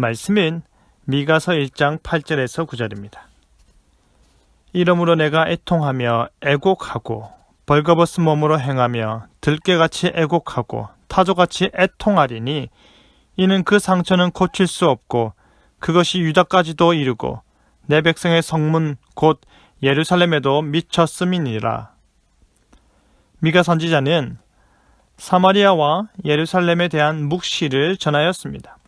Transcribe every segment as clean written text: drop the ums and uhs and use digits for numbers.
말씀은 미가서 1장 8절에서 9절입니다. 이러므로 내가 애통하며 애곡하고 벌거벗은 몸으로 행하며 들깨같이 애곡하고 타조같이 애통하리니 이는 그 상처는 고칠 수 없고 그것이 유다까지도 이르고 내 백성의 성문 곧 예루살렘에도 미쳤음이니라. 미가 선지자는 사마리아와 예루살렘에 대한 묵시를 전하였습니다.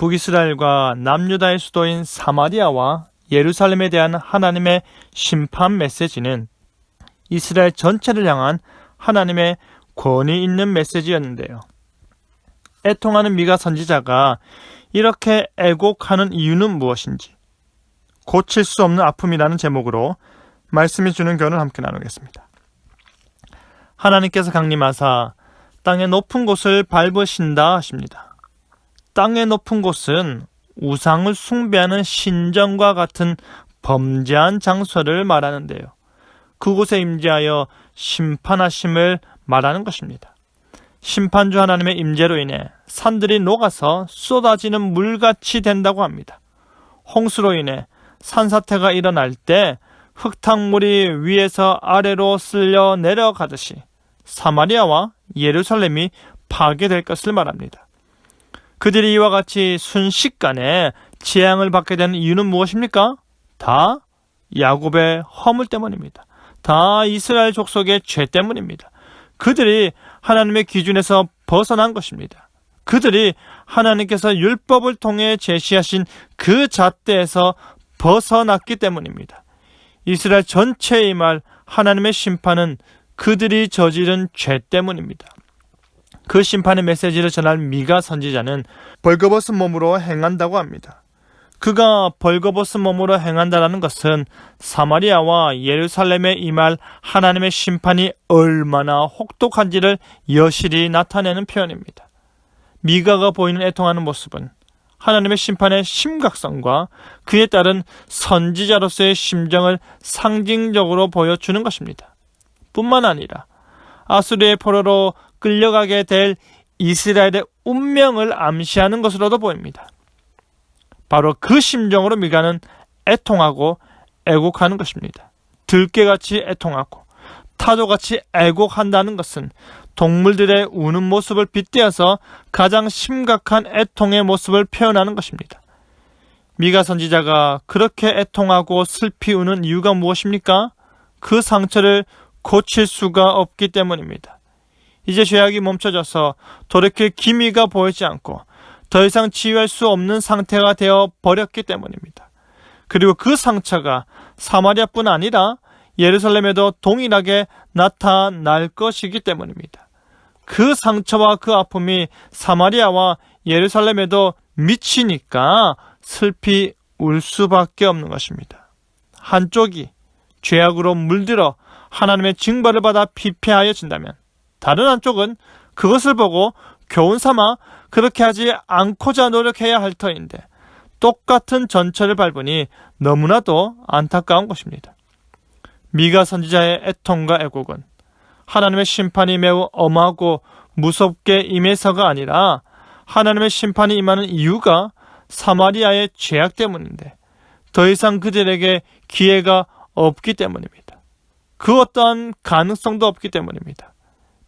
북이스라엘과 남유다의 수도인 사마리아와 예루살렘에 대한 하나님의 심판 메시지는 이스라엘 전체를 향한 하나님의 권위 있는 메시지였는데요. 애통하는 미가 선지자가 이렇게 애곡하는 이유는 무엇인지, 고칠 수 없는 아픔이라는 제목으로 말씀이 주는 교훈을 함께 나누겠습니다. 하나님께서 강림하사 땅의 높은 곳을 밟으신다 하십니다. 땅의 높은 곳은 우상을 숭배하는 신전과 같은 범죄한 장소를 말하는데요. 그곳에 임재하여 심판하심을 말하는 것입니다. 심판주 하나님의 임재로 인해 산들이 녹아서 쏟아지는 물같이 된다고 합니다. 홍수로 인해 산사태가 일어날 때 흙탕물이 위에서 아래로 쓸려 내려가듯이 사마리아와 예루살렘이 파괴될 것을 말합니다. 그들이 이와 같이 순식간에 재앙을 받게 되는 이유는 무엇입니까? 다 야곱의 허물 때문입니다. 다 이스라엘 족속의 죄 때문입니다. 그들이 하나님의 기준에서 벗어난 것입니다. 그들이 하나님께서 율법을 통해 제시하신 그 잣대에서 벗어났기 때문입니다. 이스라엘 전체에 임할 하나님의 심판은 그들이 저지른 죄 때문입니다. 그 심판의 메시지를 전할 미가 선지자는 벌거벗은 몸으로 행한다고 합니다. 그가 벌거벗은 몸으로 행한다는 것은 사마리아와 예루살렘에 임할 하나님의 심판이 얼마나 혹독한지를 여실히 나타내는 표현입니다. 미가가 보이는 애통하는 모습은 하나님의 심판의 심각성과 그에 따른 선지자로서의 심정을 상징적으로 보여주는 것입니다. 뿐만 아니라 아수르의 포로로 끌려가게 될 이스라엘의 운명을 암시하는 것으로도 보입니다. 바로 그 심정으로 미가는 애통하고 애곡하는 것입니다. 들깨같이 애통하고 타조같이 애곡한다는 것은 동물들의 우는 모습을 빗대어서 가장 심각한 애통의 모습을 표현하는 것입니다. 미가 선지자가 그렇게 애통하고 슬피 우는 이유가 무엇입니까? 그 상처를 고칠 수가 없기 때문입니다. 이제 죄악이 멈춰져서 돌이킬 기미가 보이지 않고 더 이상 치유할 수 없는 상태가 되어 버렸기 때문입니다. 그리고 그 상처가 사마리아뿐 아니라 예루살렘에도 동일하게 나타날 것이기 때문입니다. 그 상처와 그 아픔이 사마리아와 예루살렘에도 미치니까 슬피 울 수밖에 없는 것입니다. 한쪽이 죄악으로 물들어 하나님의 징벌을 받아 피폐하여진다면 다른 한쪽은 그것을 보고 교훈 삼아 그렇게 하지 않고자 노력해야 할 터인데 똑같은 전철을 밟으니 너무나도 안타까운 것입니다. 미가 선지자의 애통과 애곡은 하나님의 심판이 매우 엄하고 무섭게 임해서가 아니라 하나님의 심판이 임하는 이유가 사마리아의 죄악 때문인데 더 이상 그들에게 기회가 없기 때문입니다. 그 어떠한 가능성도 없기 때문입니다.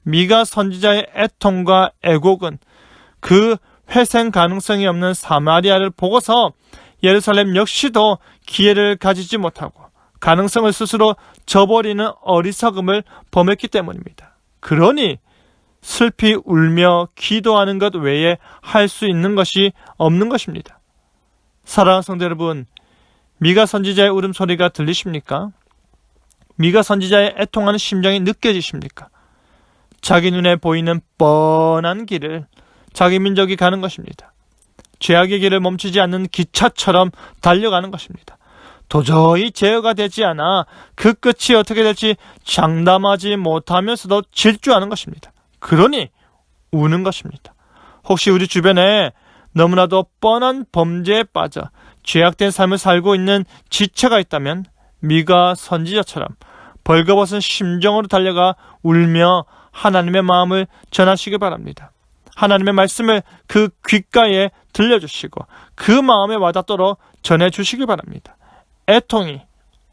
미가 선지자의 애통과 애곡은 그 회생 가능성이 없는 사마리아를 보고서 예루살렘 역시도 기회를 가지지 못하고 가능성을 스스로 저버리는 어리석음을 범했기 때문입니다. 그러니 슬피 울며 기도하는 것 외에 할 수 있는 것이 없는 것입니다. 사랑하는 성도 여러분, 미가 선지자의 울음소리가 들리십니까? 미가 선지자의 애통하는 심정이 느껴지십니까? 자기 눈에 보이는 뻔한 길을 자기 민족이 가는 것입니다. 죄악의 길을 멈추지 않는 기차처럼 달려가는 것입니다. 도저히 제어가 되지 않아 그 끝이 어떻게 될지 장담하지 못하면서도 질주하는 것입니다. 그러니 우는 것입니다. 혹시 우리 주변에 너무나도 뻔한 범죄에 빠져 죄악된 삶을 살고 있는 지체가 있다면 미가 선지자처럼 벌거벗은 심정으로 달려가 울며 하나님의 마음을 전하시기 바랍니다. 하나님의 말씀을 그 귓가에 들려주시고 그 마음에 와닿도록 전해주시기 바랍니다. 애통이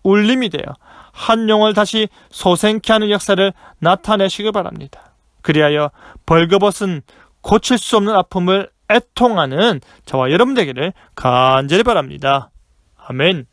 울림이 되어 한 영혼을 다시 소생케 하는 역사를 나타내시기 바랍니다. 그리하여 벌거벗은 고칠 수 없는 아픔을 애통하는 저와 여러분 되기를 간절히 바랍니다. 아멘.